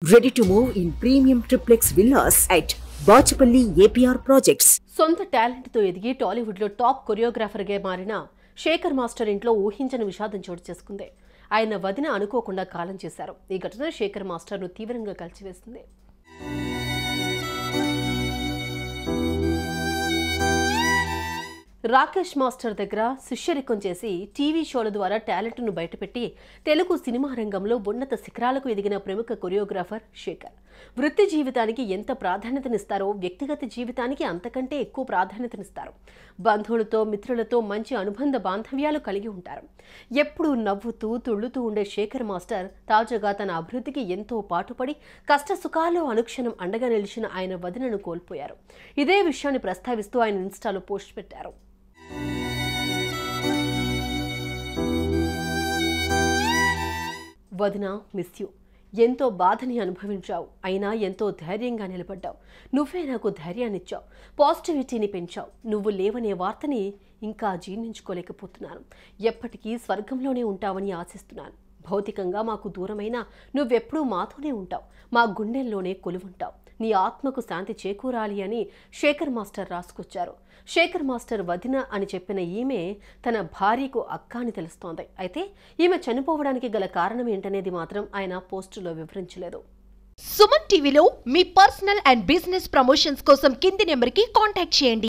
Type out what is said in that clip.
Ready to move in premium triplex villas at Bachapalli APR Projects. సొంత talent తో ఎదిగి టాలీవుడ్ లో టాప్ కొరియోగ్రాఫర్ గా మారిన శేఖర్ మాస్టర్ ఇంట్లో ఊహించని విషాదం చోటు చేసుకుంది. ఆయన వదిన అనుకోకుండా కాలం చేశారు. ఈ ఘటన శేఖర్ మాస్టర్ ను తీవ్రంగా కలిచివేసింది. రాకేష్ మాస్టర్ దగ్గర శిష్యరికం చేసి టీవీ షోల ద్వారా టాలెంట్ను బయటపెట్టి తెలుగు సినిమా రంగంలో ఉన్నత శిఖరాలకు ఎదిగిన ప్రముఖ కొరియోగ్రాఫర్ శేఖర్. వృత్తి జీవితానికి ఎంత ప్రాధాన్యతనిస్తారో వ్యక్తిగత జీవితానికి అంతకంటే ఎక్కువ ప్రాధాన్యతనిస్తారు. బంధువులతో మిత్రులతో మంచి అనుబంధ బాంధవ్యాలు కలిగి ఉంటారు. ఎప్పుడూ నవ్వుతూ తుళ్ళుతూ ఉండే శేఖర్ మాస్టర్ తాజాగా తన అభివృద్ధికి ఎంతో పాటుపడి కష్ట సుఖాల్లో అనుక్షణం అండగా నిలిచిన ఆయన వదినను కోల్పోయారు. ఇదే విషయాన్ని ప్రస్తావిస్తూ ఆయన ఇన్స్టాలో పోస్ట్ పెట్టారు. వదిన, మిస్ యూ. ఎంతో బాధని అనుభవించావు, అయినా ఎంతో ధైర్యంగా నిలబడ్డావు. నువ్వే నాకు ధైర్యాన్నిచ్చావు, పాజిటివిటీని పెంచావు. నువ్వు లేవనే వార్తని ఇంకా జీర్ణించుకోలేకపోతున్నాను. ఎప్పటికీ స్వర్గంలోనే ఉంటావని ఆశిస్తున్నాను. భౌతికంగా మాకు దూరమైనా నువ్వెప్పుడూ మాతోనే ఉంటావు, మా గుండెల్లోనే కొలువుంటావు. నీ ఆత్మకు శాంతి చేకూరాలి అని శేఖర్ మాస్టర్ రాసుకొచ్చారు. శేఖర్ మాస్టర్ వదిన అని చెప్పిన ఈమె తన భార్యకు అక్క అని తెలుస్తోంది. అయితే ఈమె చనిపోవడానికి గల కారణం ఏంటనేది మాత్రం ఆయన పోస్టులో వివరించలేదు. సుమన్ టీవీలో మీ పర్సనల్ అండ్ బిజినెస్ ప్రమోషన్స్ కోసం కింది నెంబర్కి కాంటాక్ట్ చేయండి.